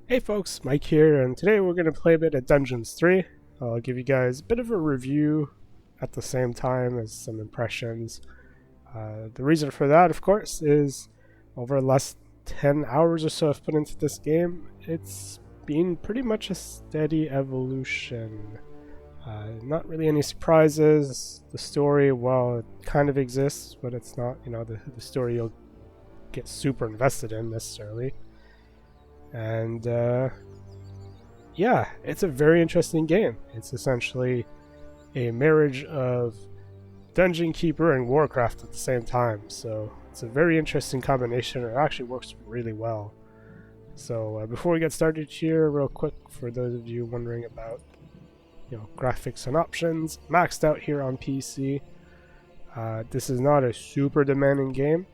Hey folks, Mike here, and today we're going to play a bit of Dungeons 3. I'll give you guys a bit of a review at the same time as some impressions. The reason for that, of course, is over the last 10 hours or so I've put into this game, it's been pretty much a steady evolution. Not really any surprises. The story, well, it kind of exists, but it's not, the story you'll get super invested in necessarily. And yeah, it's a very interesting game. It's essentially a marriage of Dungeon Keeper and Warcraft at the same time. So it's a very interesting combination. It actually works really well. So before we get started here, real quick, for those of you wondering about graphics and options, maxed out here on PC. This is not a super demanding game.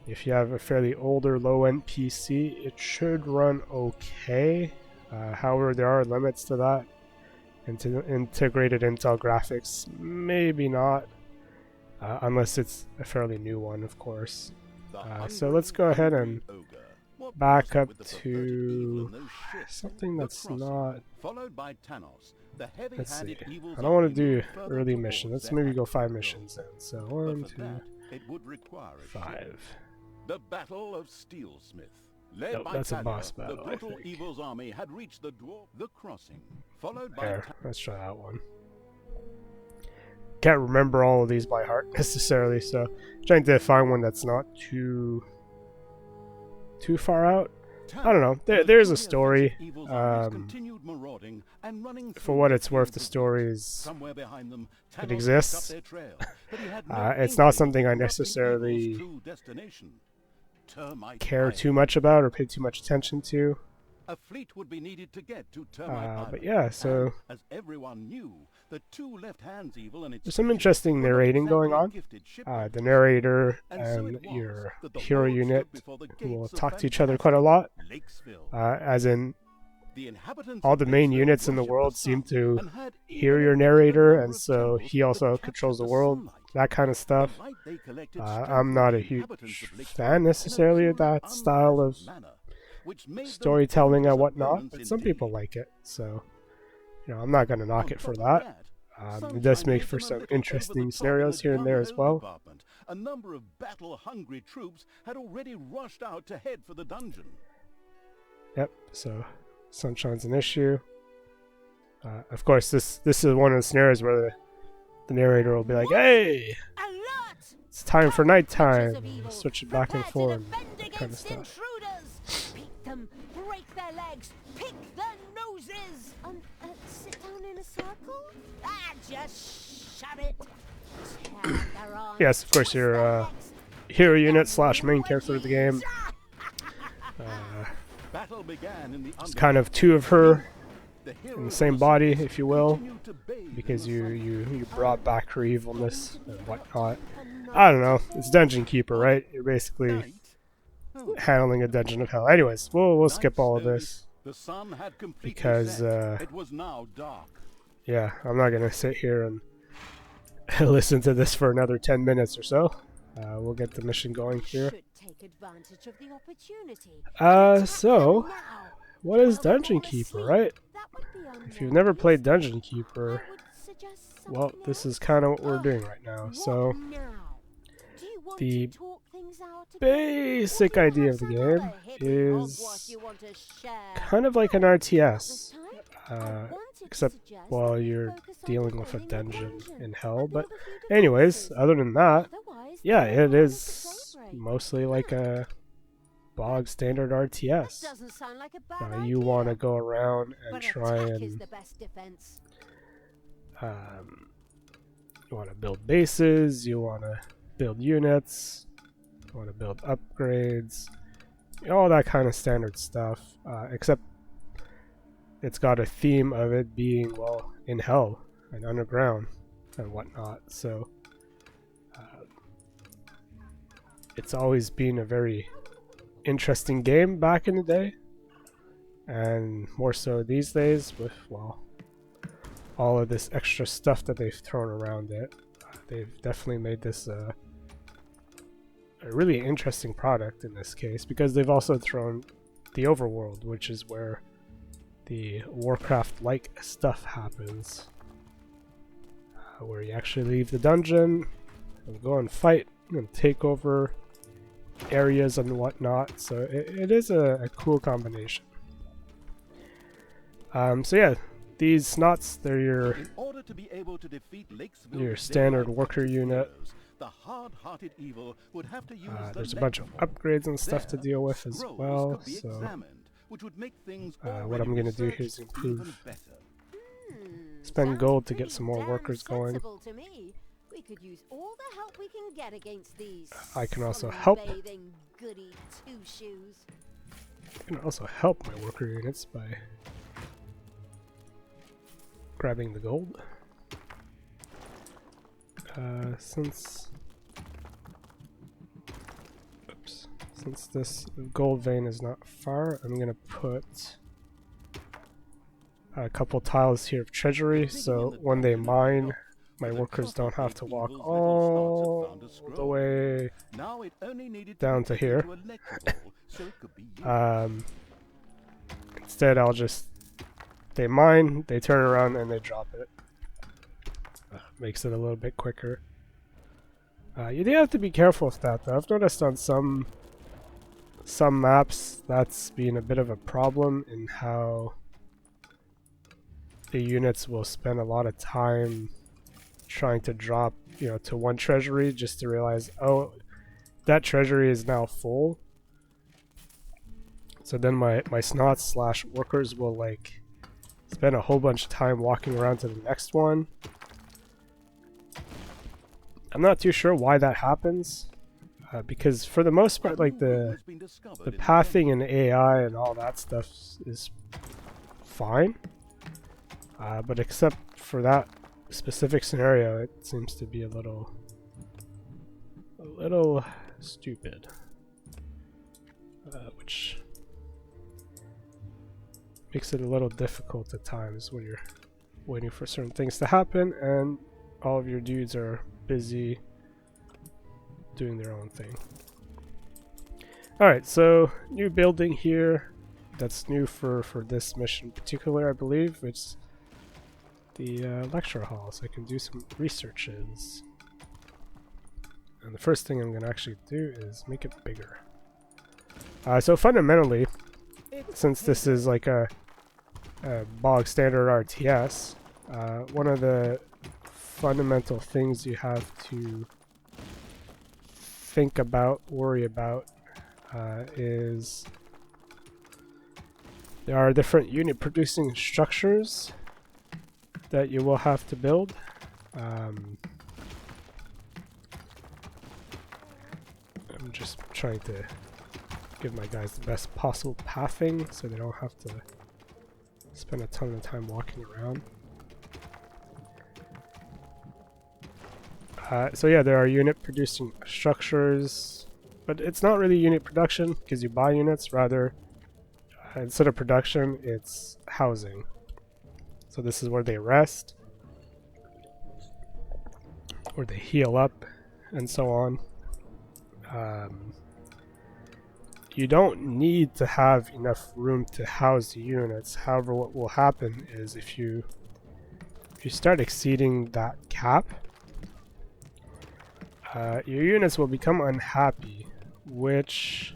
If you have a fairly older low-end PC, it should run okay. However, there are limits to that. Integrated Intel graphics, maybe not, unless it's a fairly new one, of course. So let's go ahead and back up to something that's not... Let's see. I don't want to do early missions. Let's maybe go 5 missions then. So 1, 2, 5. The Battle of Steelsmith. Nope, that's a boss battle. The brutal evil's army had reached the crossing, followed by there. Let's try that one. Can't remember all of these by heart necessarily, so trying to find one that's not too far out. I don't know. There's a story. For what it's worth, the story is it exists. It's not something I necessarily care too much about or pay too much attention to. A fleet would be needed to get to but yeah, so as everyone knew, the two left hands evil and there's some interesting narrating going on. The narrator and your hero unit will talk to each other quite a lot. As in, all the main units in the world seem to hear your narrator, and so he also controls the world, that kind of stuff. I'm not a huge fan necessarily of that style of storytelling and whatnot, but some people like it, so I'm not going to knock it for that. It does make for some interesting scenarios here and there as well. A number of battle-hungry troops had already rushed out to head for the dungeon. Yep, so Sunshine's an issue. Of course, this is one of the scenarios where the narrator will be like, "Hey, it's time for nighttime." Switch it back and forth, kind of stuff. Beat them, break their legs, pick their noses. Sit down in a circle? Just shut it. Yes, of course, your hero unit / main character of the game. It's kind of two of her in the same body, if you will, because you brought back her evilness and whatnot. I don't know. It's Dungeon Keeper, right? You're basically handling a dungeon of hell. Anyways, we'll skip all of this because yeah, I'm not gonna sit here and listen to this for another 10 minutes or so. We'll get the mission going here. So what is Dungeon Keeper, right? If you've never played Dungeon Keeper, well, this is kind of what we're doing right now. So the basic idea of the game is kind of like an RTS, except while you're dealing with a dungeon in hell. But anyways, other than that, yeah, it is mostly like a bog standard RTS. You want to go around and try and you want to build bases, you want to build units, you want to build upgrades, all that kind of standard stuff, except it's got a theme of it being, well, in hell and underground and whatnot. So it's always been a very interesting game back in the day, and more so these days with, well, all of this extra stuff that they've thrown around it. They've definitely made this a really interesting product in this case, because they've also thrown the overworld, which is where the Warcraft-like stuff happens. Where you actually leave the dungeon and go and fight and take over areas and whatnot. So it is a cool combination. So yeah, these snots, they're your standard worker unit. The hard-hearted evil would have to use there's a bunch of upgrades and stuff to deal with as well. So what I'm going to do here is improve, spend gold to get some more workers going. We could use all the help we can get against these. I can also help. Goody two-shoes. I can also help my worker units by grabbing the gold. Since this gold vein is not far, I'm gonna put a couple tiles here of treasury, so when they mine, my workers don't have to walk all the way down to here. Instead, they mine, they turn around, and they drop it. Makes it a little bit quicker. You do have to be careful with that, though. I've noticed on some maps that's been a bit of a problem in how the units will spend a lot of time trying to drop, to one treasury just to realize, oh, that treasury is now full. So then my snots / workers will like spend a whole bunch of time walking around to the next one. I'm not too sure why that happens, because for the most part, like the pathing and AI and all that stuff is fine, but except for that specific scenario, it seems to be a little stupid, which makes it a little difficult at times when you're waiting for certain things to happen and all of your dudes are busy doing their own thing. Alright, so new building here that's new for this mission in particular, I believe. It's the lecture hall, so I can do some researches. And the first thing I'm going to actually do is make it bigger. So fundamentally, since this is like a bog standard RTS, one of the fundamental things you have to think about, worry about, is there are different unit producing structures that you will have to build. I'm just trying to give my guys the best possible pathing so they don't have to spend a ton of time walking around. So yeah, there are unit producing structures, but it's not really unit production because you buy units. Rather, instead of production, it's housing. So this is where they rest, where they heal up, and so on. You don't need to have enough room to house the units. However, what will happen is if you start exceeding that cap, your units will become unhappy, which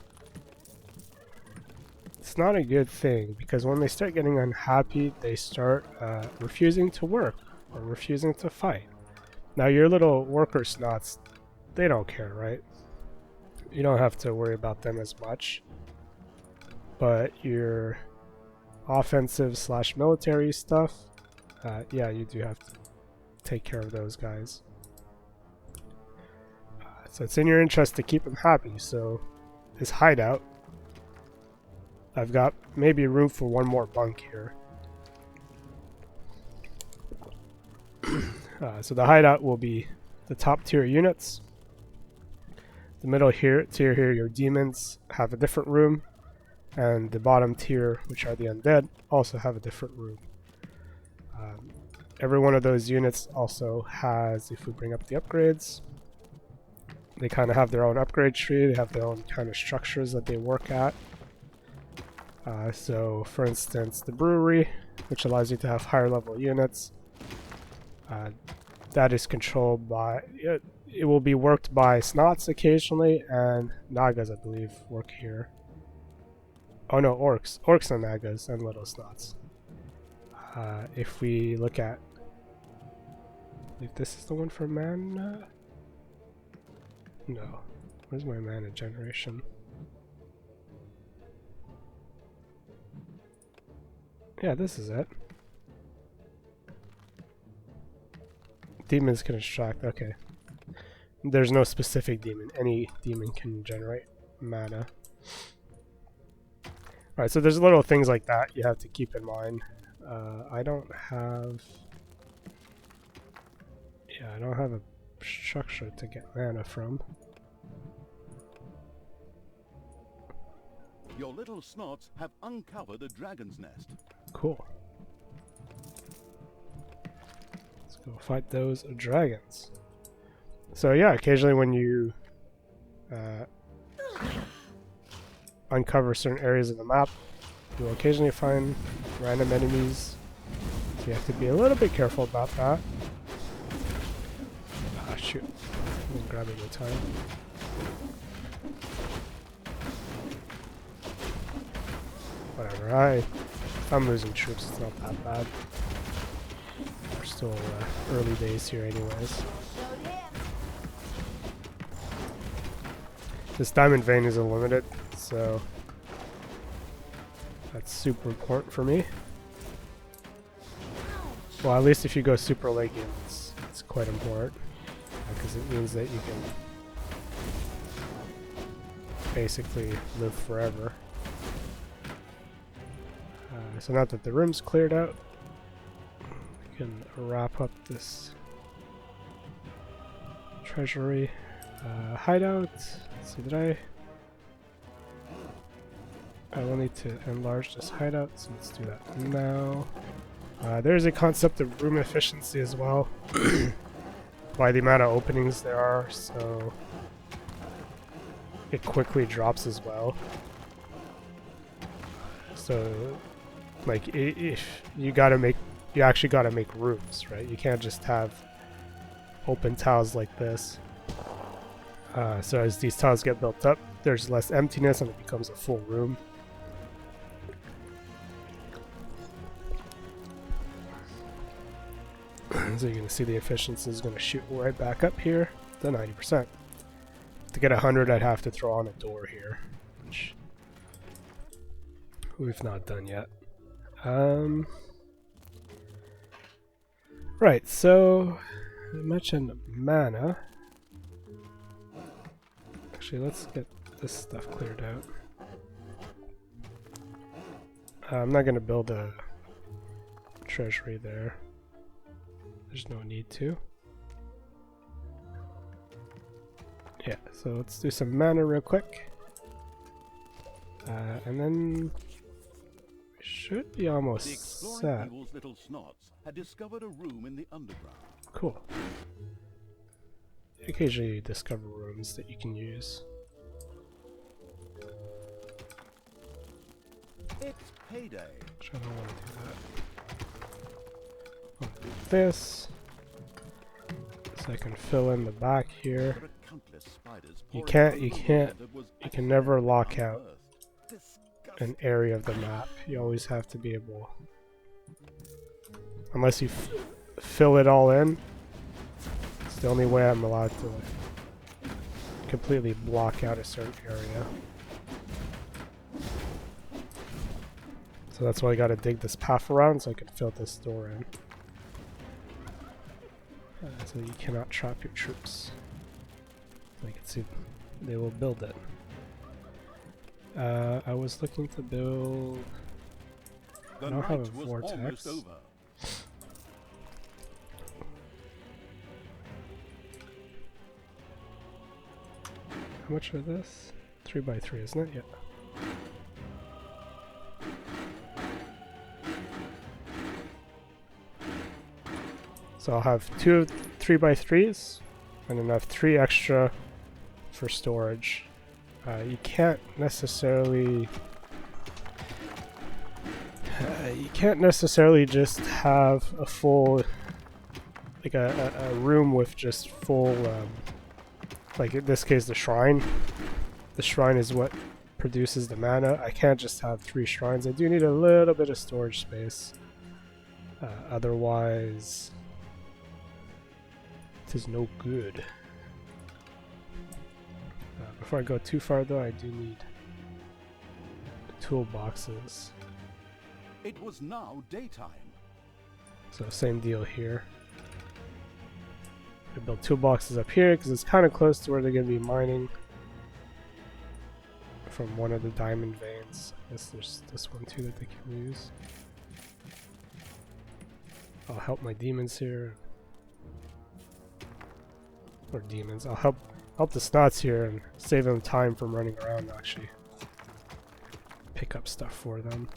it's not a good thing, because when they start getting unhappy, they start refusing to work or refusing to fight. Now your little worker snots, they don't care, right? You don't have to worry about them as much, but your offensive / military stuff, yeah, you do have to take care of those guys. So it's in your interest to keep them happy. So this hideout, I've got maybe room for one more bunk here. So the hideout will be the top tier units. The middle tier here, your demons have a different room, and the bottom tier, which are the undead, also have a different room. Every one of those units also has, if we bring up the upgrades, they kind of have their own upgrade tree. They have their own kind of structures that they work at. So for instance, the brewery, which allows you to have higher level units, that is controlled by, it will be worked by snots occasionally, and nagas I believe work here. Oh no, orcs and nagas and little snots. If we look at, I believe this is the one for mana? No, where's my mana generation? Yeah, this is it. Demons can extract, okay. There's no specific demon. Any demon can generate mana. Alright, so there's little things like that you have to keep in mind. I don't have... Yeah, I don't have a structure to get mana from. Your little snots have uncovered a dragon's nest. Cool. Let's go fight those dragons. So yeah, occasionally when you uncover certain areas of the map, you'll occasionally find random enemies. So you have to be a little bit careful about that. Ah, shoot. I'm grabbing the time. Whatever, if I'm losing troops, it's not that bad. We're still early days here anyways. This diamond vein is unlimited, so that's super important for me. Well, at least if you go super late game, it's quite important, because it means that you can basically live forever. So now that the room's cleared out, we can wrap up this treasury. Hideout. Let's see, did I will need to enlarge this hideout, so let's do that now. There's a concept of room efficiency as well, by the amount of openings there are, so it quickly drops as well. So, like, if you actually gotta make rooms, right? You can't just have open tiles like this. So as these tiles get built up, there's less emptiness and it becomes a full room. So you're going to see the efficiency is going to shoot right back up here to 90%. To get 100, I'd have to throw on a door here, which we've not done yet. Right, so I mentioned mana. Actually, let's get this stuff cleared out. I'm not going to build a treasury there. There's no need to. Yeah, so let's do some mana real quick. And then we should be almost The exploring set. eagle's little snots had discovered a room in the underground. Cool. Occasionally you discover rooms that you can use. It's payday. Which I don't want to do that. I'll do this. So I can fill in the back here. There are countless spiders You pouring can't, out of the water that was you can never lock out Disgusting. an area of the map. You always have to be able, unless you fill it all in. It's the only way I'm allowed to completely block out a certain area. So that's why I gotta dig this path around so I can fill this door in. So you cannot trap your troops. So you can see they will build it. I was looking to build... The I don't have a night was vortex. almost over. How much are this? 3x3, isn't it? Yeah. So I'll have 2 3x3s, and then I have 3 extra for storage. You can't necessarily You can't necessarily just have a full, like a room with just full, like in this case the shrine. The shrine is what produces the mana. I can't just have 3 shrines. I do need a little bit of storage space. Otherwise, it is no good. Before I go too far though, I do need toolboxes. It was now daytime. So same deal here. I build toolboxes up here because it's kind of close to where they're going to be mining from one of the diamond veins. I guess there's this one too that they can use. I'll help my demons here. Or demons. I'll help the snots here and save them time from running around and actually pick up stuff for them.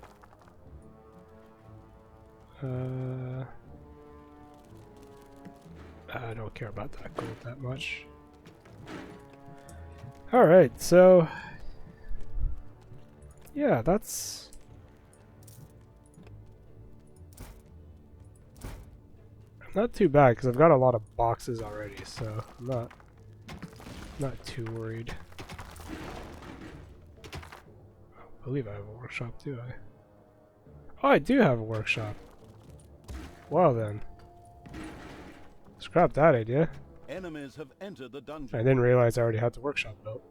I don't care about that gold that much. Alright, so yeah, that's not too bad because I've got a lot of boxes already, so I'm not too worried. I believe I have a workshop, do I? Oh, I do have a workshop. Well then. Scrap that idea. Enemies have entered the dungeon. I didn't realize I already had the workshop built.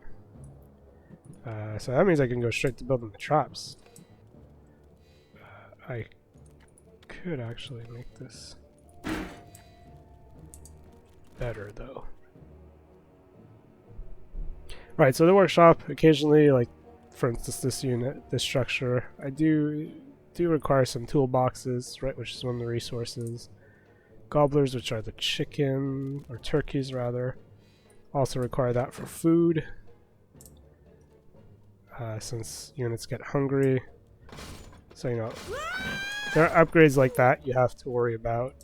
So that means I can go straight to building the traps. I could actually make this better though. Right, so the workshop occasionally, like for instance this unit, this structure, I do require some toolboxes, right, which is one of the resources. Gobblers, which are the chicken, or turkeys rather, also require that for food. Since units get hungry. So, you know, there are upgrades like that you have to worry about.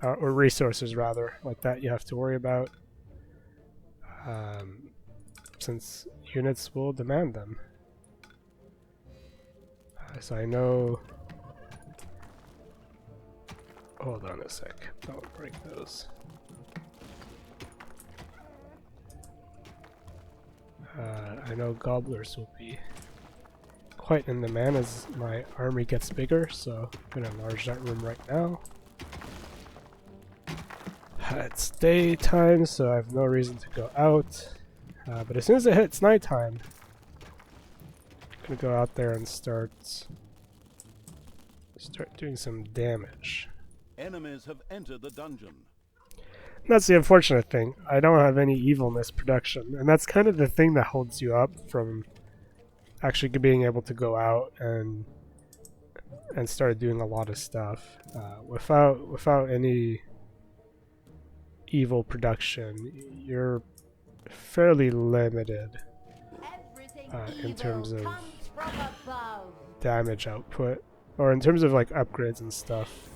Or resources rather, like that you have to worry about. Since units will demand them. So I know... Hold on a sec, don't break those. I know gobblers will be quite in demand as my army gets bigger, so I'm going to enlarge that room right now. It's daytime, so I have no reason to go out. But as soon as it hits nighttime, I'm going to go out there and start doing some damage. Enemies have entered the dungeon. That's the unfortunate thing. I don't have any evilness production, and that's kind of the thing that holds you up from actually being able to go out and start doing a lot of stuff. Without any evil production, you're fairly limited in terms of damage output, or in terms of like upgrades and stuff.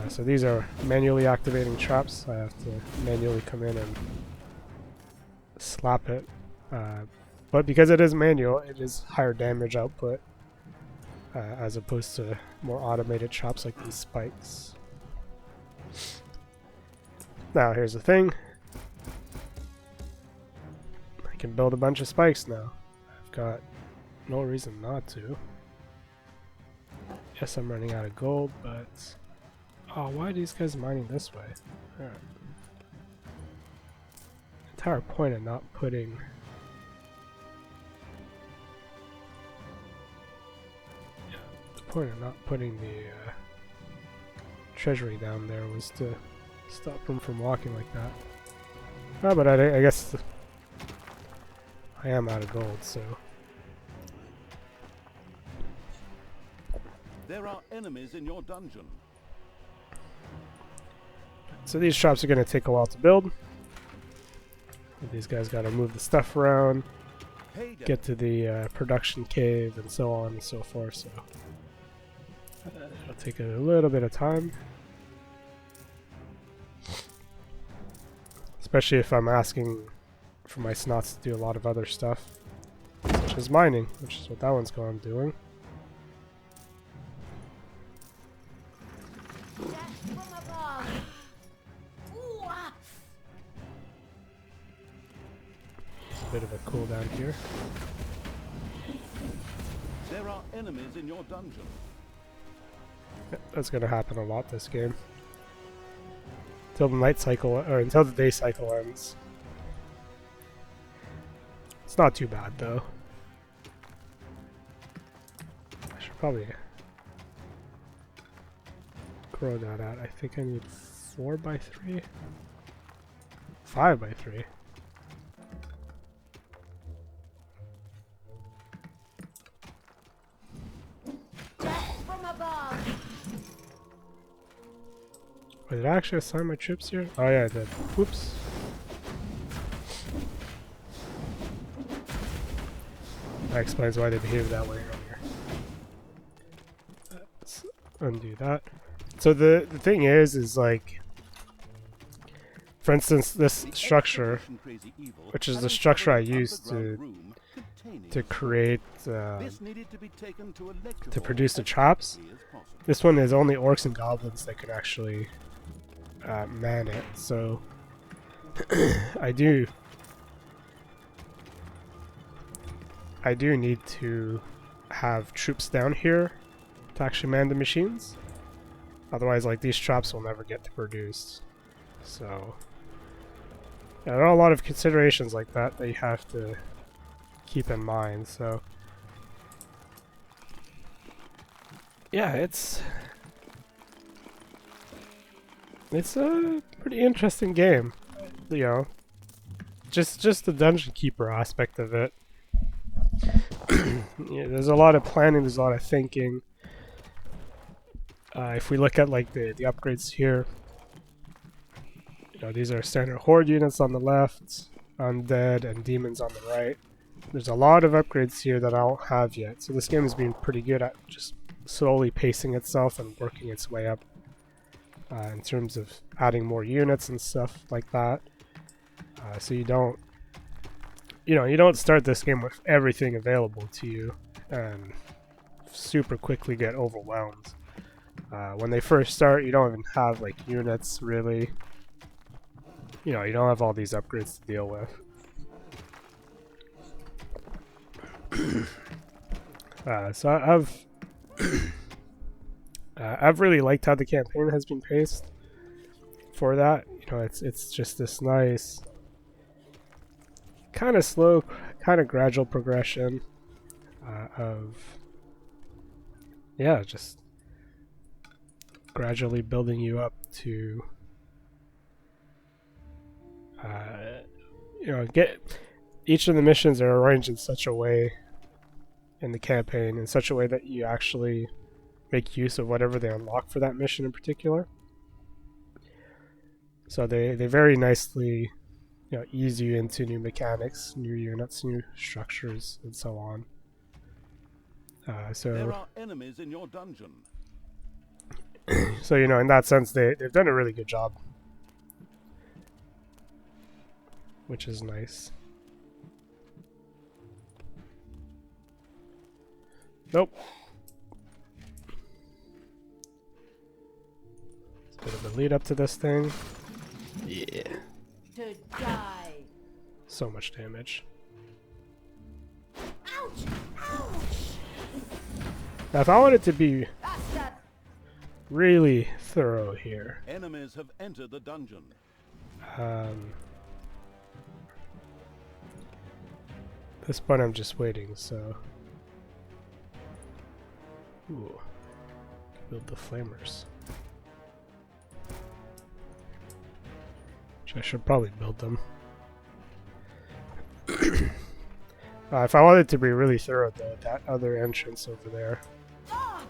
So these are manually activating traps. I have to manually come in and slap it. But because it is manual, it is higher damage output as opposed to more automated traps like these spikes. Now here's the thing. I can build a bunch of spikes now. I've got no reason not to. Yes, I'm running out of gold, but... Oh, why are these guys mining this way? Alright. Entire point of not putting... Yeah, the point of not putting the treasury down there was to stop them from walking like that. Oh, but I guess I am out of gold, so... There are enemies in your dungeon. So these traps are going to take a while to build. These guys got to move the stuff around, get to the production cave, and so on and so forth. So it'll take a little bit of time, especially if I'm asking for my snots to do a lot of other stuff, such is mining, which is what that one's going doing. Death from above. Ooh, ah. Bit of a cooldown here. There are enemies in your dungeon. Yeah, that's gonna happen a lot this game. Until the night cycle, or until the day cycle ends. It's not too bad though. I should probably grow that out. I think I need 4x3? 5x3. Death from above. Wait, did I actually assign my troops here? Oh yeah, I did. Whoops. That explains why they behaved that way earlier. Let's undo that. So the thing is like, for instance, this structure, which is the structure I used to create, to produce the traps. This one is only orcs and goblins that can actually man it. So I do need to have troops down here to actually man the machines. Otherwise, like, these traps will never get produced. So yeah, there are a lot of considerations like that that you have to keep in mind. So yeah, it's a pretty interesting game. You know, just the dungeon keeper aspect of it. Yeah, there's a lot of planning, there's a lot of thinking. If we look at like the upgrades here, you know, these are standard horde units on the left, undead and demons on the right. There's a lot of upgrades here that I don't have yet, so this game has been pretty good at just slowly pacing itself and working its way up in terms of adding more units and stuff like that. So you don't start this game with everything available to you and super quickly get overwhelmed. When they first start, you don't even have like units really. You know, you don't have all these upgrades to deal with. So I've really liked how the campaign has been paced for that. You know, it's just this nice, kind of slow, kind of gradual progression of, yeah, just gradually building you up to, you know, get each of the missions are arranged in such a way in the campaign, in such a way that you actually make use of whatever they unlock for that mission in particular. So they very nicely, you know, ease you into new mechanics, new units, new structures, and so on. So there are enemies in your dungeon. So, you know, in that sense, they've done a really good job, which is nice. Nope. It's a bit of a lead up to this thing. Yeah. To die. So much damage. Ouch! Ouch! Now, if I wanted to be Bastard! really thorough here, Enemies have entered the dungeon. this point I'm just waiting, so. Ooh. Build the flamers. Which I should probably build them. If I wanted to be really thorough though, that other entrance over there, Ah!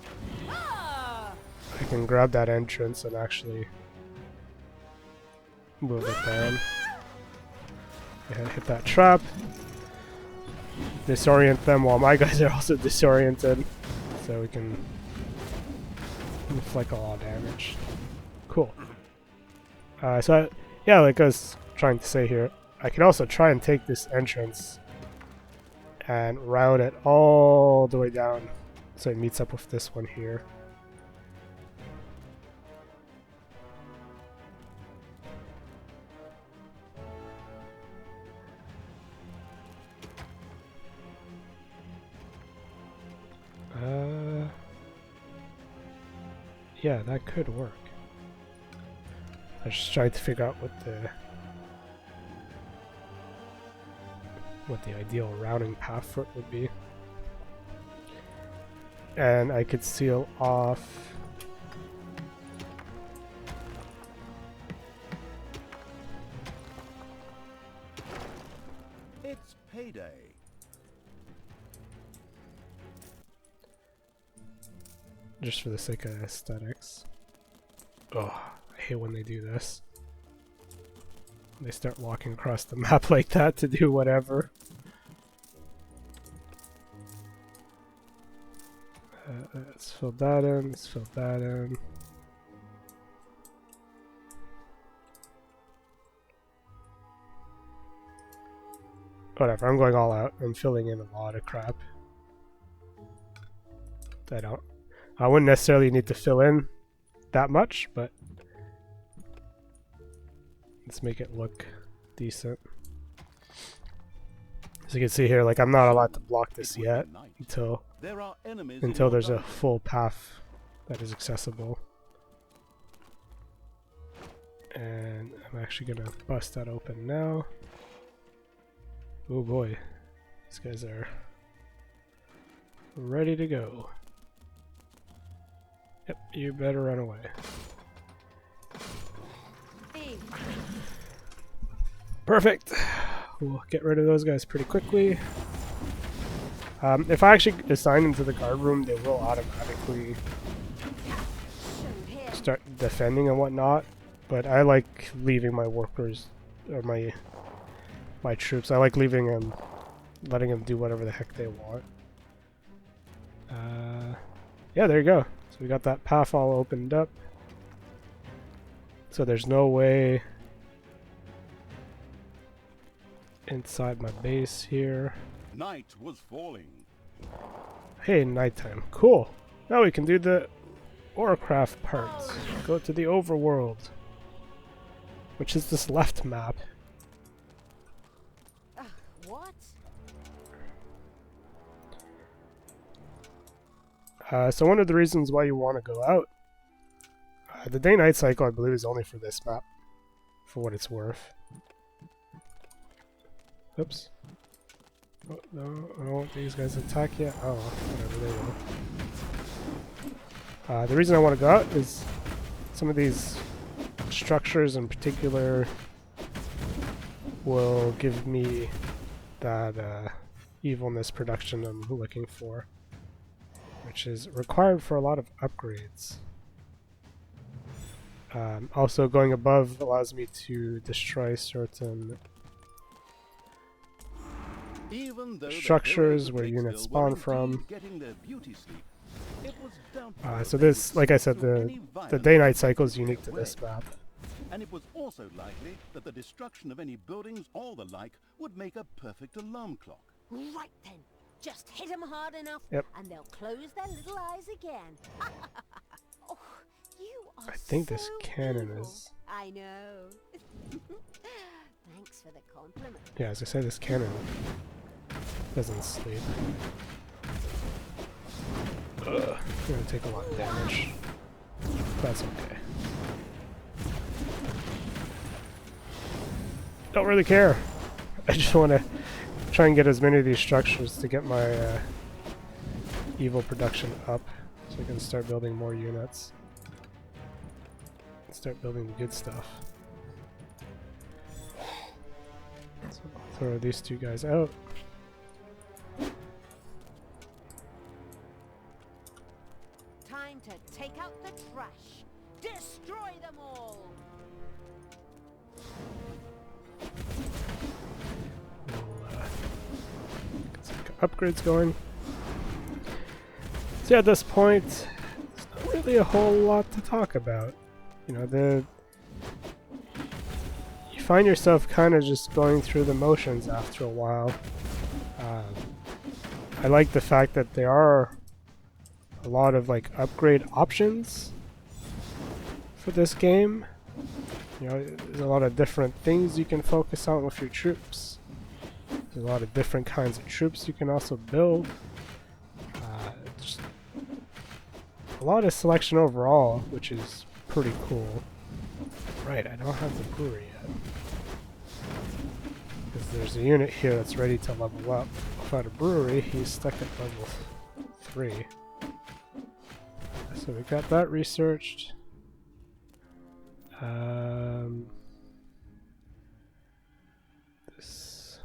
Ah! I can grab that entrance and actually move it down. And hit that trap. Disorient them while my guys are also disoriented. So we can inflict a lot of damage. Cool. Yeah, like I was trying to say here, I can also try and take this entrance and route it all the way down so it meets up with this one here. Yeah, that could work. I was just trying to figure out what the ideal routing path for it would be. And I could seal off It's payday. just for the sake of aesthetics. Oh, I hate when they do this. They start walking across the map like that to do whatever. Let's fill that in, let's fill that in. Whatever, I'm going all out. I'm filling in a lot of crap. I wouldn't necessarily need to fill in that much, but let's make it look decent. As you can see here, like, I'm not allowed to block this yet until there's a full path that is accessible. And I'm actually gonna bust that open now. Oh boy, these guys are ready to go. Yep, you better run away. Perfect. We'll get rid of those guys pretty quickly. If I actually assign them to the guard room, they will automatically start defending and whatnot. But I like leaving my workers, or my troops, I like leaving them, letting them do whatever the heck they want. Yeah, there you go. So we got that path all opened up. So there's no way inside my base here. Night was falling. Hey, nighttime. Cool. Now we can do the Warcraft parts. Go to the overworld, which is this left map. What? So one of the reasons why you want to go out, the day-night cycle, I believe, is only for this map, for what it's worth. Oops. Oh, no, I don't want these guys to attack yet. Oh, whatever, they will. The reason I want to go out is some of these structures in particular will give me that evilness production I'm looking for, which is required for a lot of upgrades. Also, going above allows me to destroy certain structures where units spawn from. So this, like I said, the day-night cycle is unique to this map. And it was also likely that the destruction of any buildings or the like would make a perfect alarm clock. Right then, just hit them hard enough, Yep. and they'll close their little eyes again. Oh, you are I think this so cannon evil. is... I know. Thanks for the compliment. Yeah, as I say, this cannon doesn't sleep. Ugh, it's gonna take a lot of damage. That's okay. Don't really care. I just want to try and get as many of these structures to get my evil production up, so I can start building more units. Start building the good stuff. So I'll throw these two guys out. Time to take out the trash. Destroy them all. We'll get some upgrades going. So at this point, there's not really a whole lot to talk about. You know, you find yourself kind of just going through the motions after a while. I like the fact that there are a lot of like upgrade options for this game. You know, there's a lot of different things you can focus on with your troops. There's a lot of different kinds of troops you can also build. Just a lot of selection overall, which is pretty cool. Right, I don't have the brewery yet. Because there's a unit here that's ready to level up. Without a brewery, he's stuck at level 3. So we got that researched. This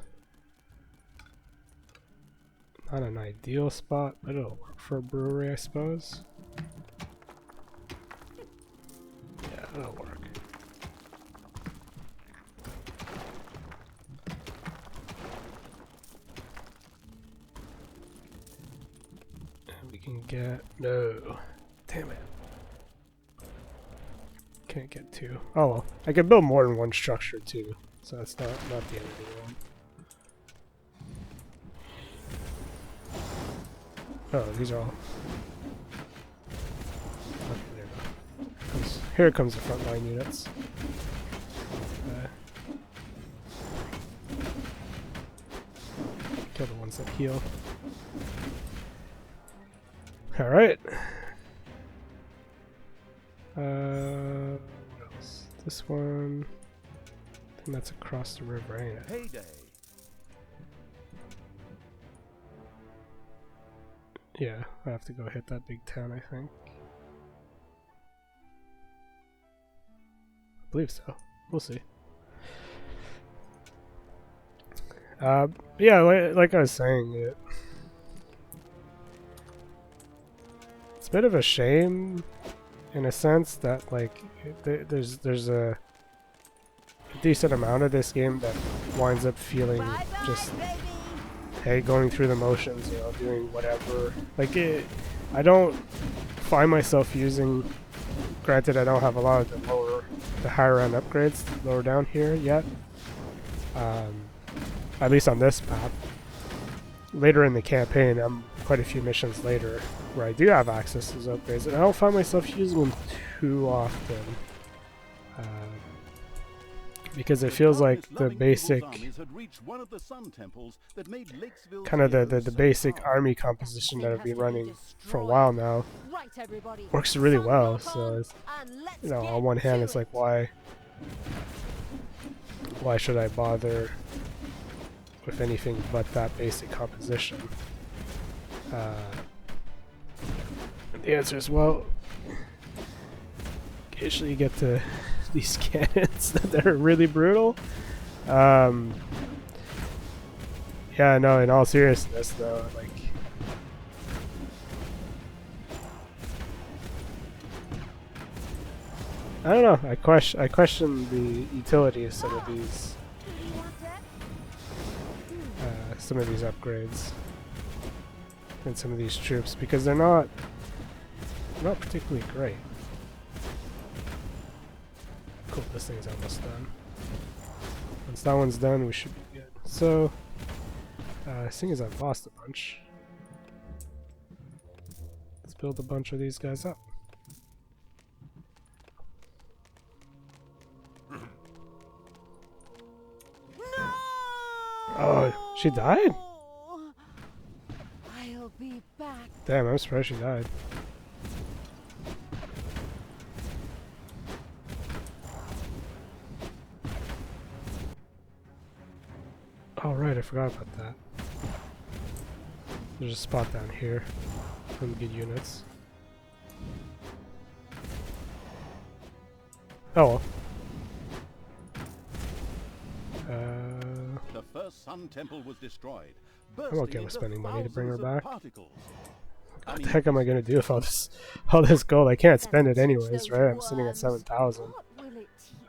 not an ideal spot, but it'll work for a brewery, I suppose. Yeah, it'll work. And we can get no. Damn it. Can't get 2. Oh well. I can build more than one structure too, so that's not the end of the world. Oh, these are all. Okay, there we go. Here comes the frontline units. Kill the ones that heal. Alright. What else? This one. I think that's across the river, ain't it? Heyday. Yeah, I have to go hit that big town, I think. I believe so. We'll see. Yeah, like I was saying, it's a bit of a shame, in a sense, that like there's a decent amount of this game that winds up feeling just, hey, going through the motions, you know, doing whatever. Like I don't find myself using. Granted, I don't have a lot of the higher end upgrades lower down here yet. At least on this map. Later in the campaign, I'm quite a few missions later where I do have access to those upgrades, and I don't find myself using them too often. Because it feels like the basic, kind of the basic army composition that I've been running for a while now works really well. So, it's, you know, on one hand, it's like, why should I bother with anything but that basic composition? The answer is, well, occasionally you get to these cannons that are really brutal. Yeah, no, in all seriousness though, like, I don't know, I question the utility of some of these upgrades and some of these troops, because they're not particularly great. Cool, this thing's almost done. Once that one's done, we should be good. So, seeing as I've lost a bunch, let's build a bunch of these guys up. No! Oh, she died? I'll be back. Damn, I'm surprised she died. Oh right, I forgot about that. There's a spot down here for the good units. Oh well. The first Sun Temple was destroyed. I'm okay with spending money to bring her back. Particles. What the heck am I gonna do with all this gold? I can't spend it anyways, right? I'm sitting at 7,000.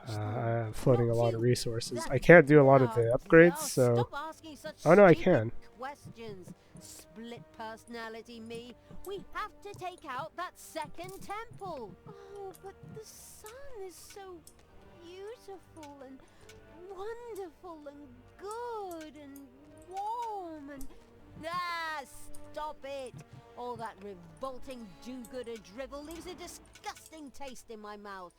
I'm floating a lot of resources. I can't do a lot of the upgrades, so... Oh no, I can. Questions. Split personality me. We have to take out that second temple. Oh, but the sun is so beautiful and wonderful and good and warm, and Ah, stop it! All that revolting do-gooder drivel leaves a disgusting taste in my mouth.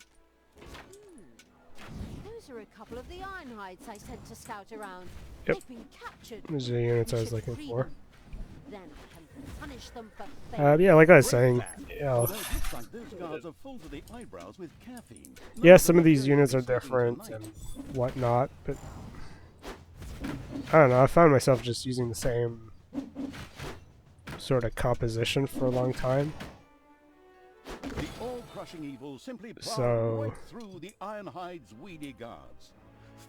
Those are a couple of the Ironhides I sent to scout around. Yep. They've been captured. Those are the units I We was should looking free for. them. Then I can punish them for failing. Yeah, like I was saying, Although it looks like those guards are full to the eyebrows with caffeine. yeah, some of these units are different and whatnot, but I don't know, I found myself just using the same sort of composition for a long time. The all-crushing evil simply plowed So- right through the Ironhide's weedy guards.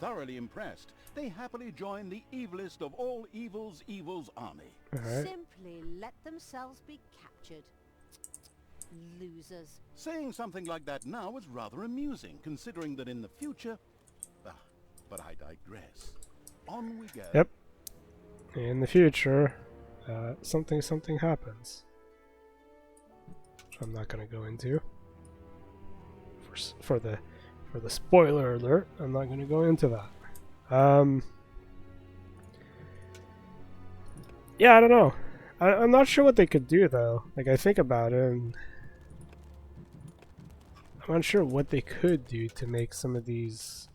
Thoroughly impressed, they happily joined the evilest of all evil's army. Alright. Simply let themselves be captured. Losers. Saying something like that now is rather amusing, considering that in the future... but I digress. On we go. Yep. In the future, something happens. Which I'm not going to go into. For the spoiler alert, I'm not going to go into that. Yeah, I don't know. I'm not sure what they could do though. Like, I think about it, and I'm not sure what they could do to make some of these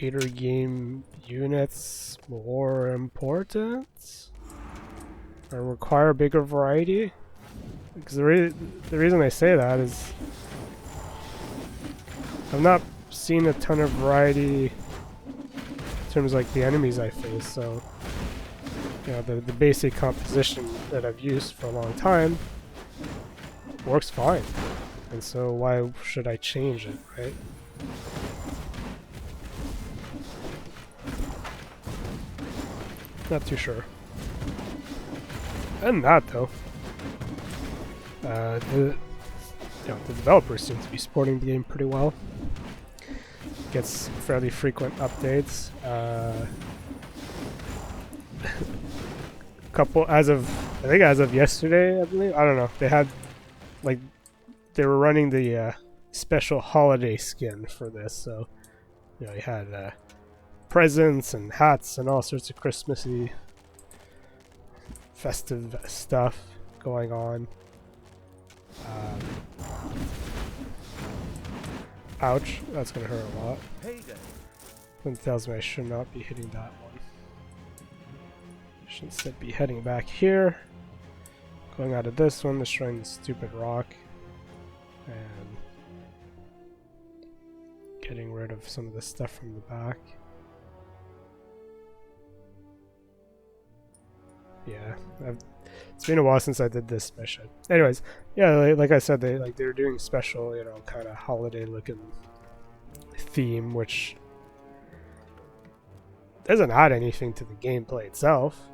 later game units more important or require bigger variety. Because the reason I say that is I've not seen a ton of variety in terms of like the enemies I face, so you know, the basic composition that I've used for a long time works fine. And so why should I change it, right? Not too sure. And that though, the developers seem to be supporting the game pretty well. Gets fairly frequent updates. Couple I think as of yesterday, I believe. I don't know. They had they were running the special holiday skin for this, so you know, you had presents and hats and all sorts of Christmassy festive stuff going on. Ouch, that's gonna hurt a lot. That tells me I should not be hitting that one. I should instead be heading back here, going out of this one, destroying the stupid rock, and getting rid of some of the stuff from the back. Yeah, it's been a while since I did this mission. Anyways, yeah, like I said, they were doing special, you know, kind of holiday-looking theme, which doesn't add anything to the gameplay itself,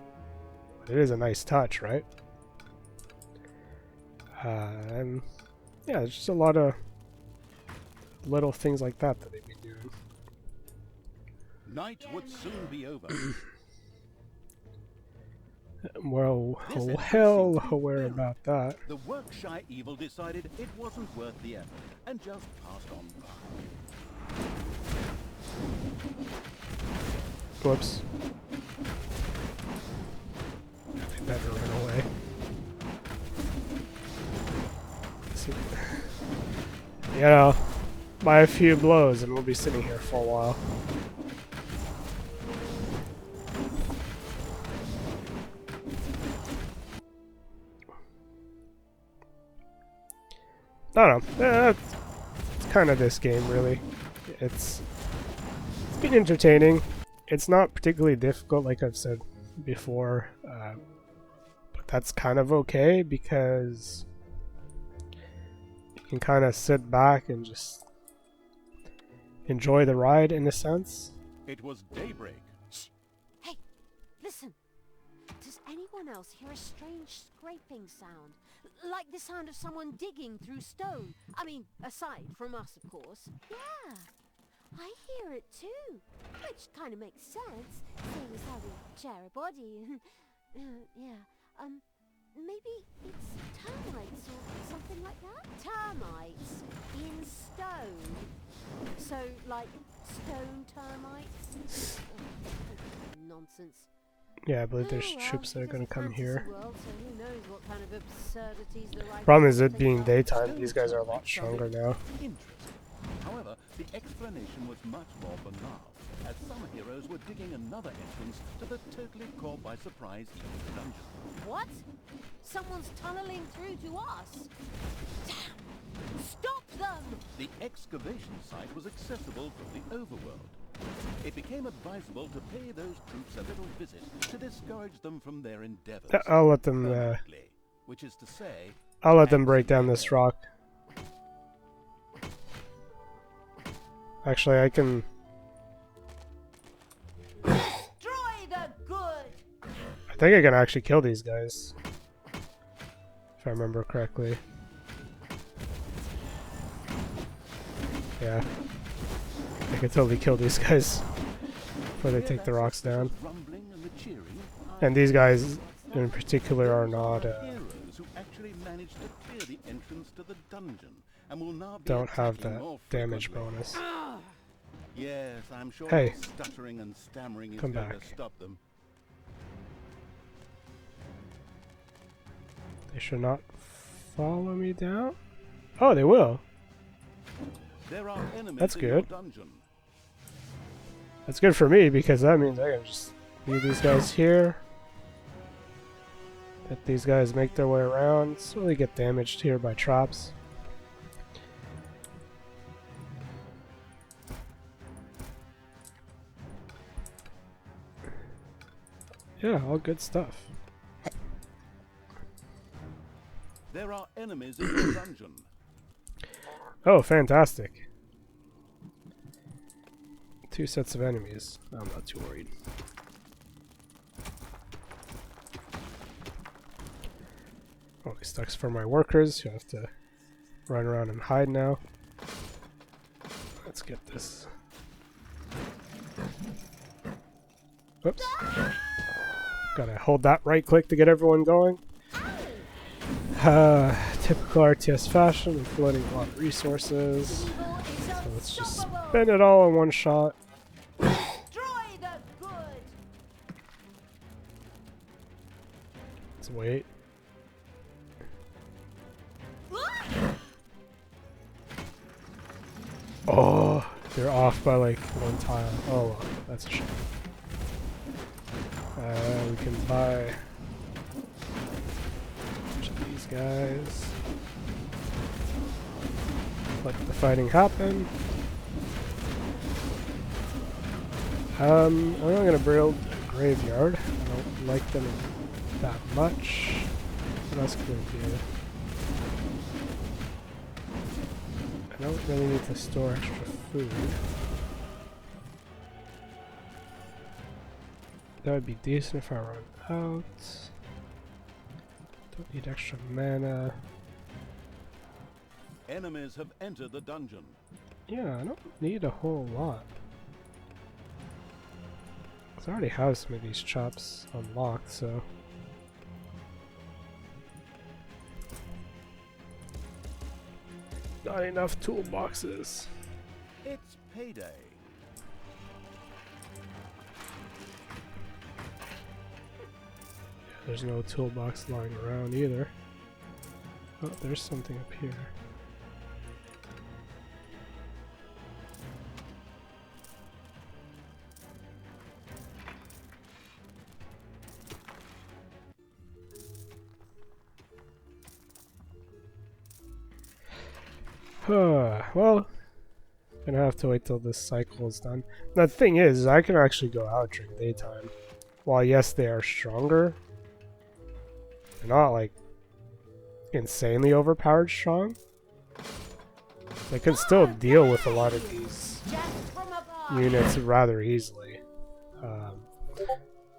but it is a nice touch, right? And yeah, there's just a lot of little things like that they've been doing. Night would soon be over. Well, oh hell, aware about that. The work-shy evil decided it wasn't worth the effort and just passed on by. Whoops. I better run away. You know, by a few blows and we'll be sitting here for a while. I don't know. That's kind of this game, really. It's been entertaining. It's not particularly difficult, like I've said before, but that's kind of okay because you can kind of sit back and just enjoy the ride in a sense. It was daybreak. Shh! Hey, listen. Does anyone else hear a strange scraping sound? Like the sound of someone digging through stone. I mean, aside from us, of course. Yeah, I hear it too. Which kind of makes sense, seeing as how we share a body. Yeah, maybe it's termites or something like that? Termites in stone. So, like, stone termites? Oh, nonsense. Yeah, I believe there's Oh, well, troops that are it is going a to come fantasy here. world, so who knows what kind of absurdities the writers Problem is will it think being up. daytime, these guys are a lot stronger now. Interesting. However, the explanation was much more banal, as some heroes were digging another entrance to the totally caught by surprise evil dungeon. What? Someone's tunneling through to us? Damn! Stop them! The excavation site was accessible from the overworld. It became advisable to pay those troops a little visit to discourage them from their endeavors. I'll let them. Permanently, which is to say, I'll let them break down this rock. Actually, I can. Destroy the good! I think I can actually kill these guys, if I remember correctly. Yeah, I can totally kill these guys before they take the rocks down. And these guys, in particular, are not. Heroes who actually managed to clear the entrance to the dungeon and will now be Don't have attacking that more damage frequently. bonus. Yes, I'm sure Hey, stuttering and stammering is come going back. to stop them. They should not follow me down. Oh, they will. There are enemies That's in good. your dungeon. That's good for me because that means I can just leave these guys here. Let these guys make their way around. Slowly get damaged here by traps. Yeah, all good stuff. There are enemies in your dungeon. Oh, fantastic. 2 sets of enemies. I'm not too worried. Only stacks for my workers who have to run around and hide now. Let's get this. Oops. Gotta hold that right click to get everyone going. Typical RTS fashion, flooding a lot of resources. So let's just spend it all in one shot. Destroy the good! Let's wait. Oh, they're off by like 1 tile. Oh, well, that's a shame. We can buy these guys. Let the fighting happen. I'm not gonna build a graveyard. I don't like them that much. What else can I do? I don't really need to store extra food. That would be decent if I run out. Don't need extra mana. Enemies have entered the dungeon. Yeah, I don't need a whole lot. 'Cause I already have some of these chops unlocked, so... Not enough toolboxes. It's payday. There's no toolbox lying around either. Oh, there's something up here. Well, gonna have to wait till this cycle is done. The thing is, I can actually go out during daytime. While yes, they are stronger, they're not like insanely overpowered strong. They can still deal with a lot of these units rather easily.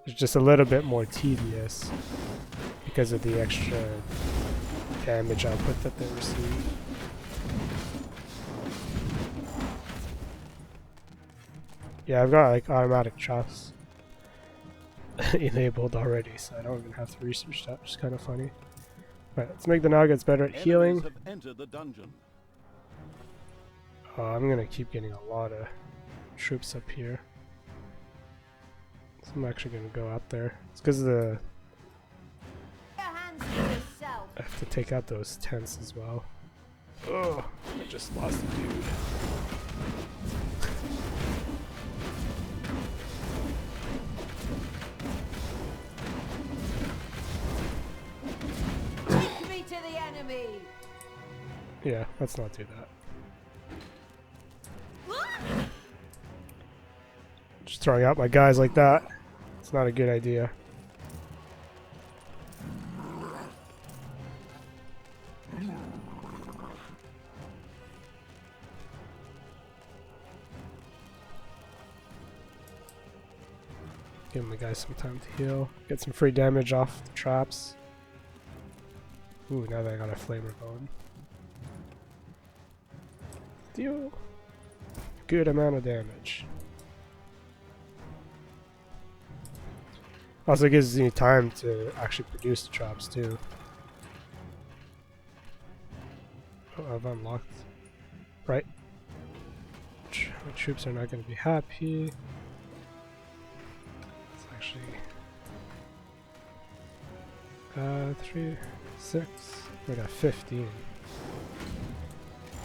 It's just a little bit more tedious because of the extra damage output that they receive. Yeah, I've got like automatic chops enabled already, so I don't even have to research that, which is kind of funny. Right, let's make the Nuggets better at healing. Have entered the dungeon. I'm gonna keep getting a lot of troops up here. So I'm actually gonna go out there. It's because of the Your hands to yourself. I have to take out those tents as well. Oh, I just lost a dude. Take me to the enemy. Yeah, let's not do that. Just throwing out my guys like that. It's not a good idea. Give my guys some time to heal. Get some free damage off the traps. Ooh, now that I got a flamer going. Deal good amount of damage. Also gives you time to actually produce the traps too. Oh, I've unlocked. Right. My troops are not going to be happy. It's actually 3, 6. We got 15.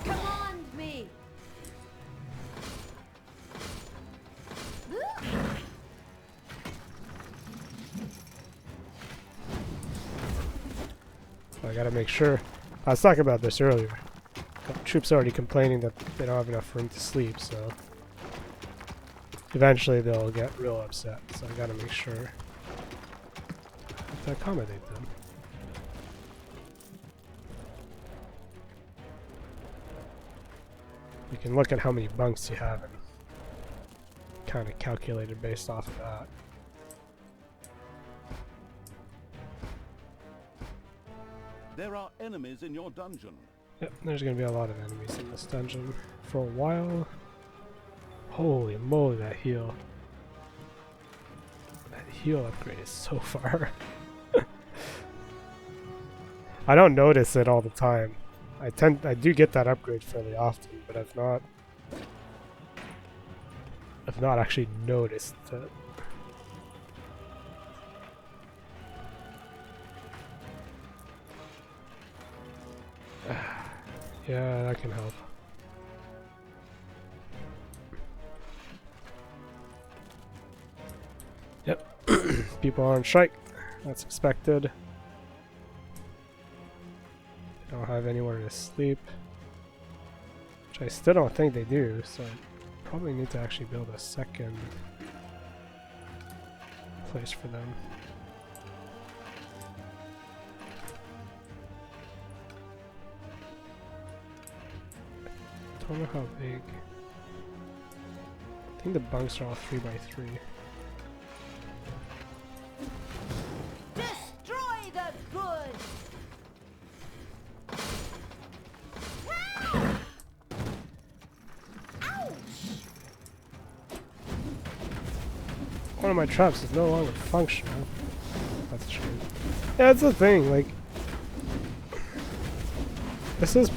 Command me. I gotta make sure. I was talking about this earlier. Troops already complaining that they don't have enough room to sleep, so eventually they'll get real upset. So I gotta make sure to accommodate them. You can look at how many bunks you have and kind of calculate it based off of that. There are enemies in your dungeon. Yep, there's gonna be a lot of enemies in this dungeon for a while. Holy moly, that heal. That heal upgrade is so far. I don't notice it all the time. I do get that upgrade fairly often, but I've not actually noticed it. Yeah, that can help. Yep. People are on strike. That's expected. They don't have anywhere to sleep. Which I still don't think they do, so I probably need to actually build a second place for them. I don't know how big. I think the bunks are all 3 by 3. Destroy the good. Ouch! One of my traps is no longer functional. That's true. Yeah, that's the thing, like this is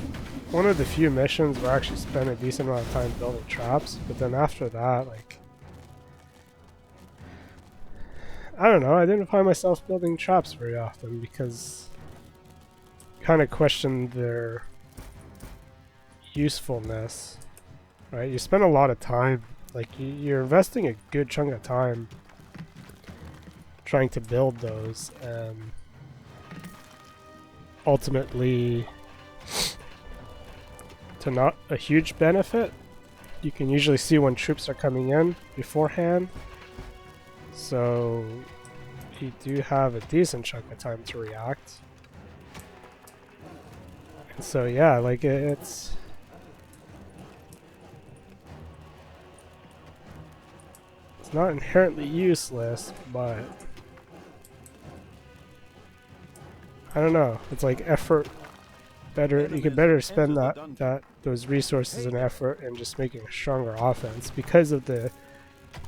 one of the few missions where I actually spend a decent amount of time building traps, but then after that, like, I don't know, I didn't find myself building traps very often because I kind of questioned their usefulness, right? You spend a lot of time, like, you're investing a good chunk of time trying to build those, and ultimately to not a huge benefit. You can usually see when troops are coming in beforehand, so you do have a decent chunk of time to react. And so yeah, like it's not inherently useless, but I don't know, it's like effort. Better, you could better spend those resources and effort in just making a stronger offense because of the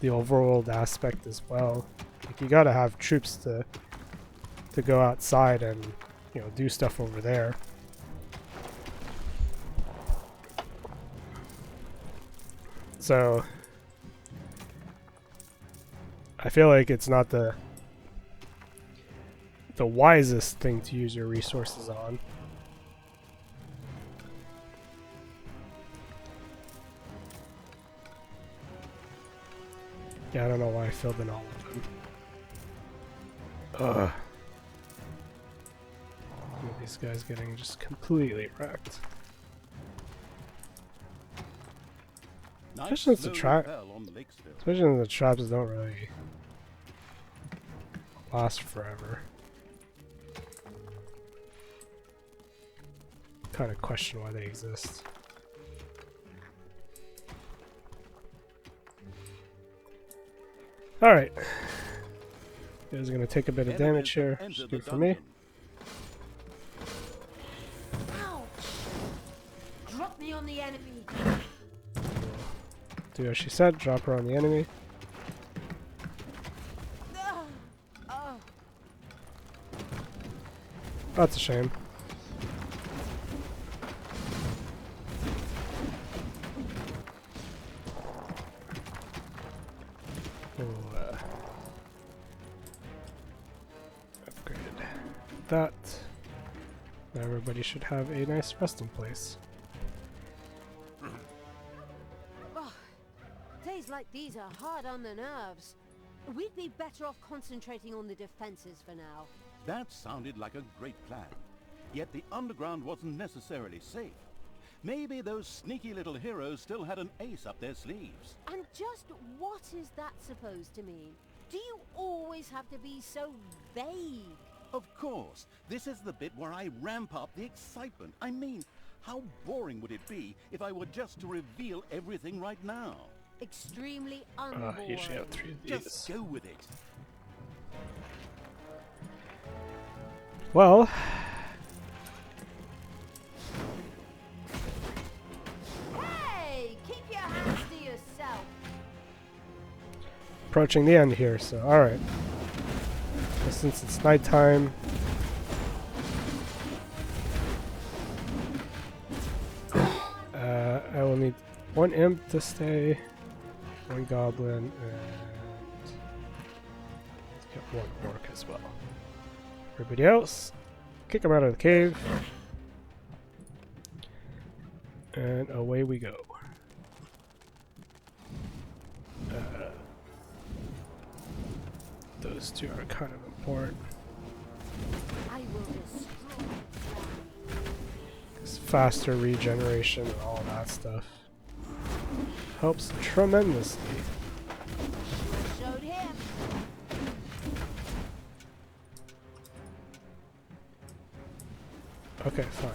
overworld aspect as well. Like, you gotta have troops to go outside and, you know, do stuff over there. So I feel like it's not the wisest thing to use your resources on. Yeah, I don't know why I filled in all of them. Ugh. These guys getting just completely wrecked. Especially since the traps don't really last forever. Kind of question why they exist. Alright. You guys are gonna take a bit of damage here. Just good for me. Drop me on the enemy. Do as she said, drop her on the enemy. That's a shame. Upgraded that. Now everybody should have a nice resting place. Days like these are hard on the nerves. We'd be better off concentrating on the defenses for now. That sounded like a great plan. Yet the underground wasn't necessarily safe. Maybe those sneaky little heroes still had an ace up their sleeves. And just what is that supposed to mean? Do you always have to be so vague? Of course. This is the bit where I ramp up the excitement. I mean, how boring would it be if I were just to reveal everything right now? Extremely unboring. Usually have 3 of these. Just go with it. Well, Hey, keep your hands to yourself. approaching the end here, so alright. Since it's nighttime, I will need 1 imp to stay, 1 goblin, and let's get 1 orc as well. Everybody else, kick them out of the cave, and away we go. Those 2 are kind of important. I will destroy. This faster regeneration and all that stuff helps tremendously. Showed him. Okay, fine.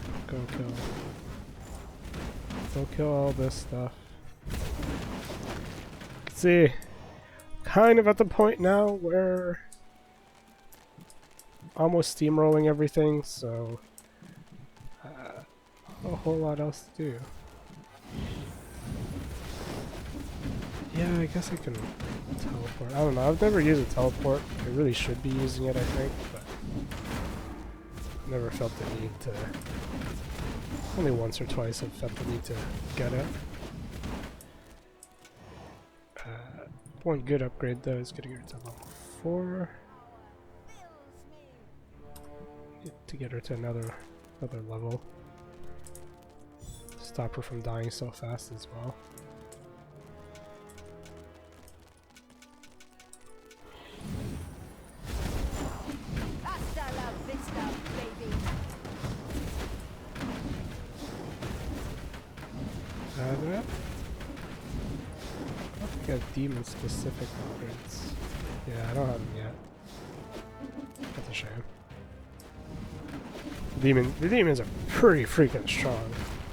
Go kill all this stuff. See, kind of at the point now where almost steamrolling everything, so a whole lot else to do. Yeah, I guess I can teleport. I don't know, I've never used a teleport. I really should be using it, I think, but never felt the need to. Only once or twice I've felt the need to get it. One good upgrade though is getting her to level 4. To get her to another level. Stop her from dying so fast as well. Hasta la vista, baby. That. I think I have demon specific upgrades. Yeah, I don't have them yet. That's a shame. The demons are pretty freaking strong.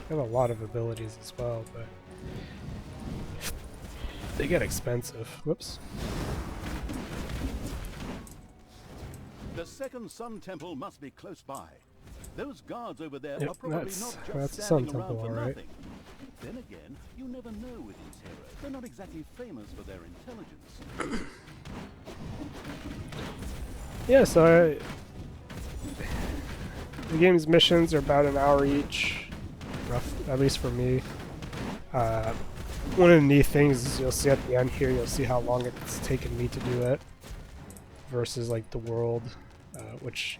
They have a lot of abilities as well, but they get expensive. Whoops. The second Sun Temple must be close by. Those guards over there Yep, are probably that's not the just Sun standing around Temple, for alright. nothing. Then again, you never know with these heroes. They're not exactly famous for their intelligence. Yeah, so the game's missions are about an hour each, rough, at least for me. One of the neat things is you'll see at the end here, you'll see how long it's taken me to do it versus like the world, which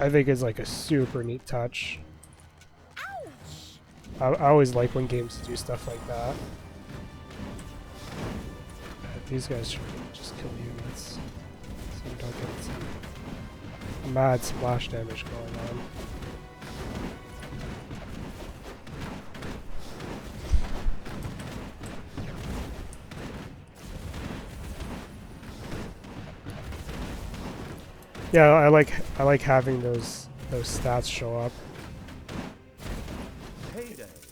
I think is like a super neat touch. I always like when games do stuff like that. These guys should just kill units so you don't get some mad splash damage going on. Yeah, I like having those stats show up.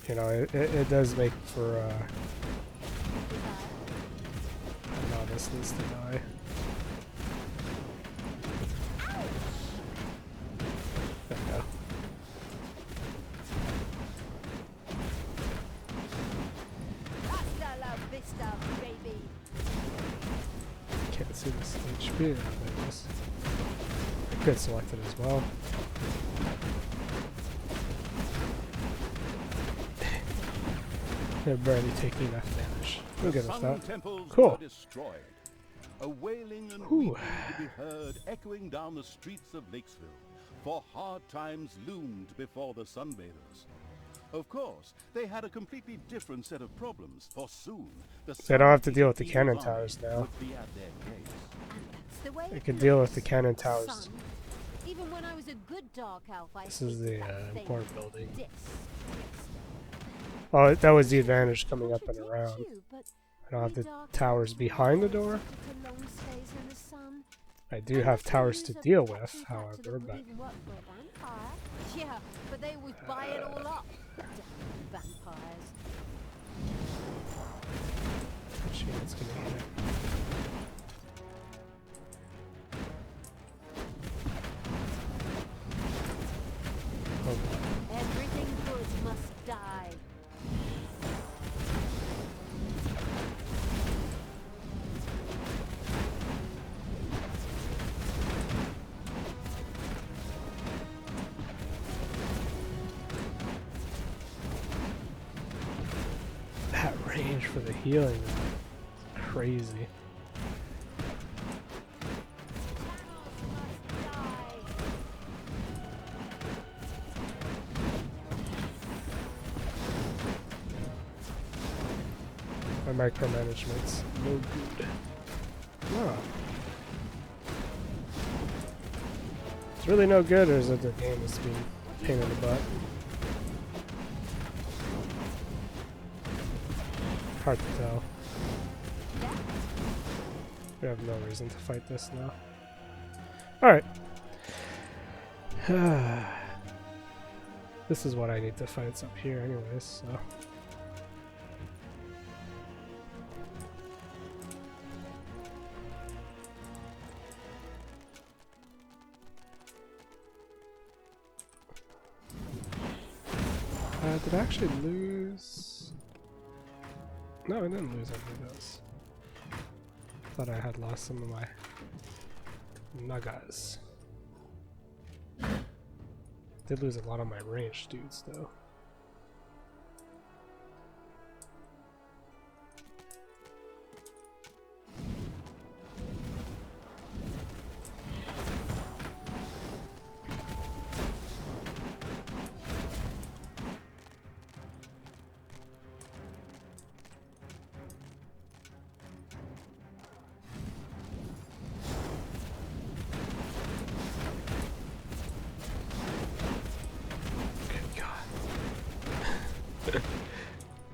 You know, it does make for no, this needs to die. There we go. Can't see this HP. I guess. Good selected as well. They're barely taking enough damage. We'll get us that. Cool. A wailing and weeping to be heard echoing down the streets of Lakesville, for hard times loomed before the sunbathers. Of course, they had a completely different set of problems, for soon the they don't have to deal with the cannon towers now. They can deal with the cannon towers. Even when I was a good dark elf, this is the important building. Oh, that was the advantage coming up and around. I don't have the towers behind the door. I do have towers to deal with, however, but... Yeah, but they would buy it all up. Vampires. Which unit's gonna hit it? Everything good must die. That range for the healing is crazy. My micromanagement's no good. No. It's really no good, or is it the game is being a pain in the butt? Hard to tell. We have no reason to fight this now. Alright. This is what I need to fight. It's up here anyways, so... did I actually lose? No, I didn't lose any of those. Thought I had lost some of my nagas. Did lose a lot of my ranged dudes though.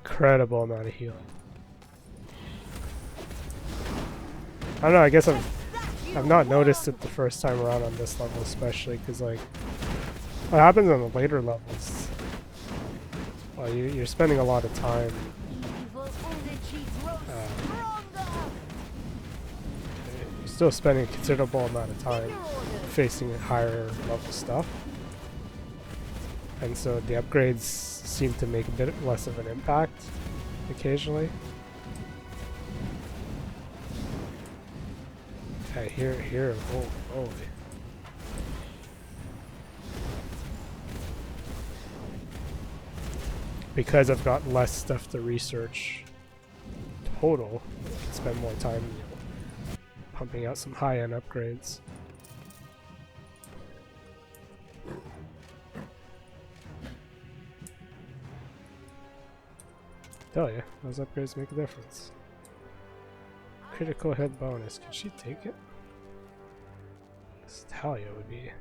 Incredible amount of healing. I don't know, I guess I've not noticed it the first time around on this level especially, because like what happens on the later levels, well, you're spending a lot of time you're still spending a considerable amount of time facing higher level stuff, and so the upgrades seem to make a bit less of an impact occasionally. Okay, here, oh, holy. because I've got less stuff to research total, I can spend more time, you know, pumping out some high-end upgrades. Tell ya, those upgrades make a difference. Critical hit bonus. Can she take it? Talia would be a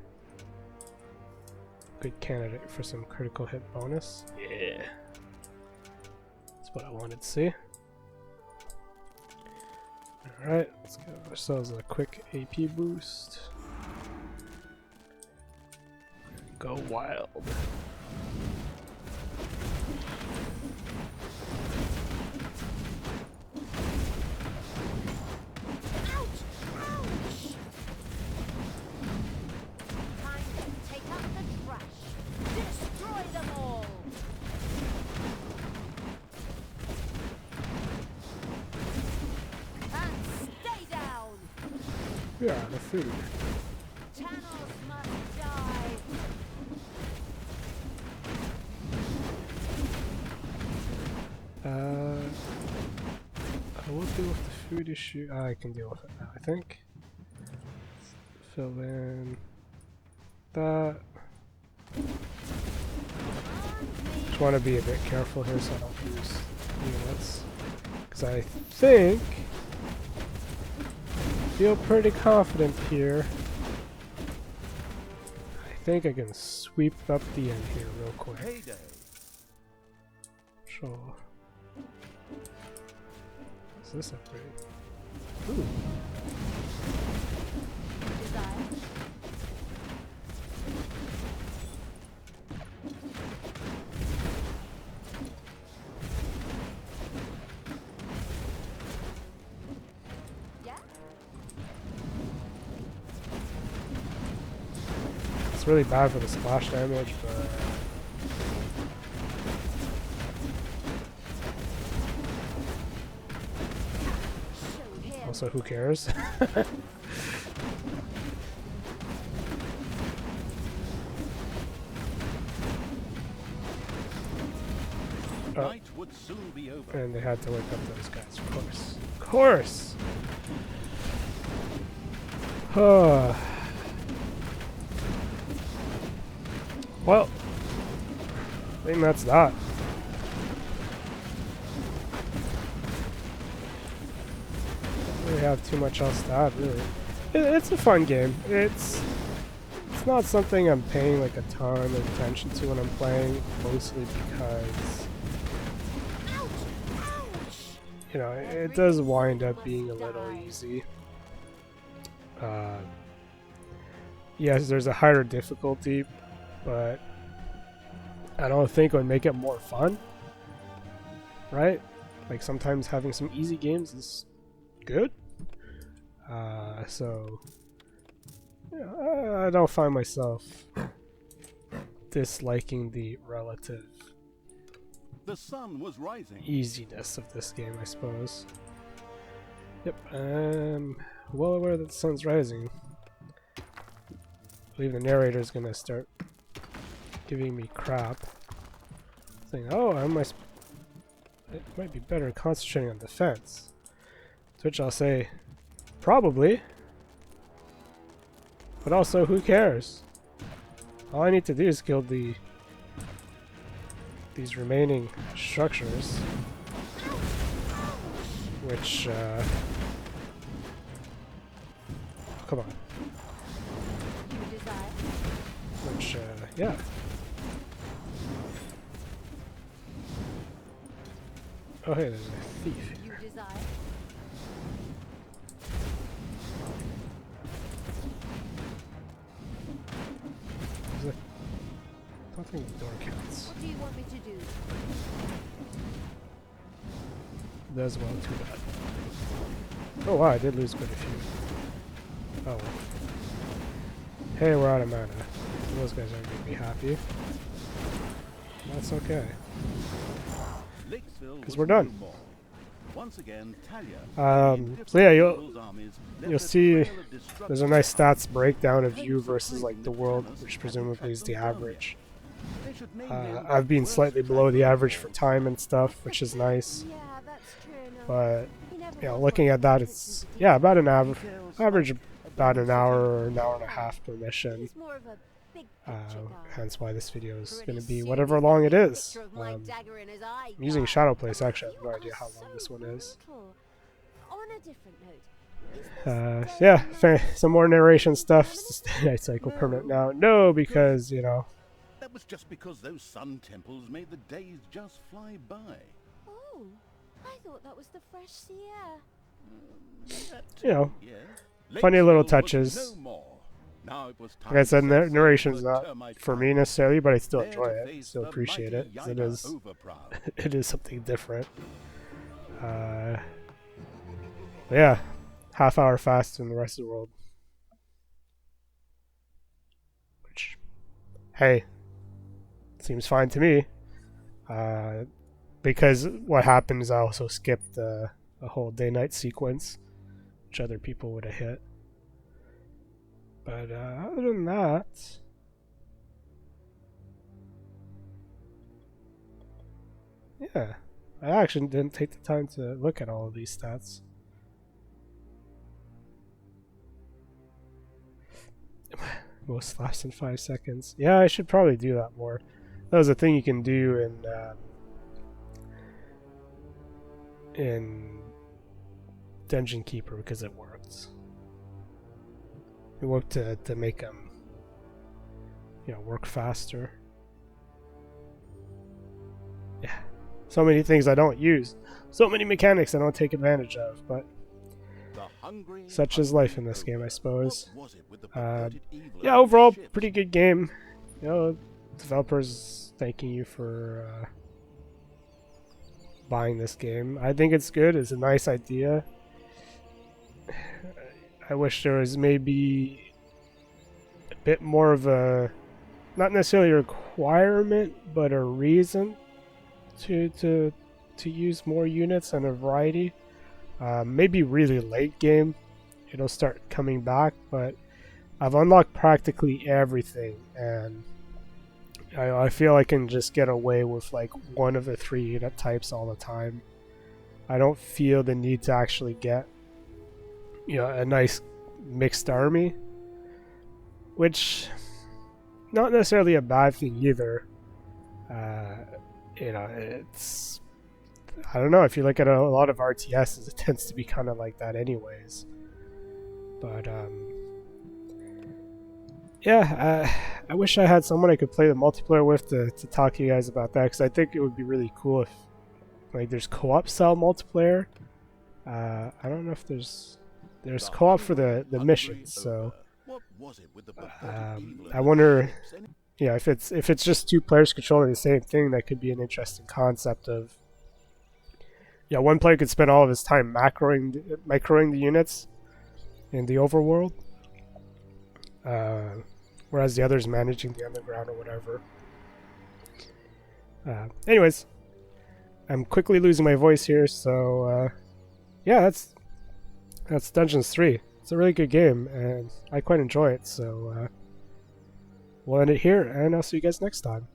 good candidate for some critical hit bonus. Yeah. That's what I wanted to see. Alright, let's give ourselves a quick AP boost. Go wild. Yeah, the food. Channels must die. I will deal with the food issue. I can deal with it now, I think. Fill in that. Just want to be a bit careful here so I don't lose units. Because I feel pretty confident here. I think I can sweep up the end here real quick. Heyday. Sure. What's this upgrade? Ooh. It's really bad for the splash damage, but also who cares? Night would soon be over. And they had to wake up those guys, of course. Of course! Well, I think that's that. Don't really have too much else to add, really. It's a fun game. It's not something I'm paying like a ton of attention to when I'm playing, mostly because, you know, it does wind up being a little easy. Yes, there's a higher difficulty, but I don't think it would make it more fun, right? Like sometimes having some easy games is good. So yeah, I don't find myself disliking the relative The sun was rising. easiness of this game, I suppose. Yep, I'm well aware that the sun's rising. I believe the narrator is gonna start giving me crap, saying, "Oh, it might be better concentrating on defense." To which I'll say, "Probably, but also who cares? All I need to do is kill these remaining structures, which come on, which yeah." Oh hey, there's a thief here. I don't think the door counts. What do you want me to do? Does well, too bad. Oh wow, I did lose quite a few. Oh well. Hey, we're out of mana. Those guys aren't going to be happy. That's okay. Because we're done. Once again, so yeah, you'll see there's a nice stats breakdown of you versus like the world, which presumably is the average. They should name him I've been Worst slightly below the Translator. average for time and stuff, which is nice. Yeah, that's true enough. But He never you know, got looking much at that, attention it's from yeah, people. about an Details average like about an abandoned hour city. or an hour and a half per mission. He's more of a big picture guy. Hence why this video is Pretty going to be soon whatever he's gonna long it be a is. picture of my dagger in his eye, I'm using guy. Shadowplace, actually. I have no You idea are how long this one is. brutal. On a different note, is this Yeah, day some more narration stuff. permanent? Is this night cycle permanent now? No, because, you know, That was just because those sun temples made the days just fly by. Oh, I thought that was the fresh sea air. you know, Yes. funny little Lakesville was touches. no more. Now it was like I said, time to set sail narration's for the not termite for me farm, necessarily, but I still there enjoy to it. face Still the appreciate mighty it. 'Cause it Yaina is, Overproud. it is something different. But yeah, half hour faster than the rest of the world. Which, hey, seems fine to me. Because what happened is I also skipped a whole day-night sequence, which other people would have hit. But other than that, yeah, I actually didn't take the time to look at all of these stats. Most lasts in 5 seconds. Yeah, I should probably do that more. That was a thing you can do in Dungeon Keeper because it worked. It worked to make them, you know, work faster. Yeah, so many things I don't use, so many mechanics I don't take advantage of, but such is life in this game, I suppose. Yeah, overall, pretty good game. You know, developers thanking you for buying this game. I think it's good. It's a nice idea. I wish there was maybe a bit more of a, not necessarily a requirement, but a reason to use more units and a variety. Maybe really late game, it'll start coming back, but I've unlocked practically everything, and I feel I can just get away with like one of the 3 unit types all the time. I don't feel the need to actually get, you know, a nice mixed army, which not necessarily a bad thing either. You know, it's, I don't know, if you look at a lot of RTSs, it tends to be kind of like that anyways. But yeah, I wish I had someone I could play the multiplayer with to talk to you guys about that, because I think it would be really cool if, like, there's co-op style multiplayer. I don't know if there's co-op for the missions, so I wonder, yeah, if it's just 2 players controlling the same thing, that could be an interesting concept of, yeah, one player could spend all of his time microing the units in the overworld, whereas the other's managing the underground or whatever. Anyways, I'm quickly losing my voice here, so yeah, that's Dungeons 3. It's a really good game, and I quite enjoy it, so we'll end it here, and I'll see you guys next time.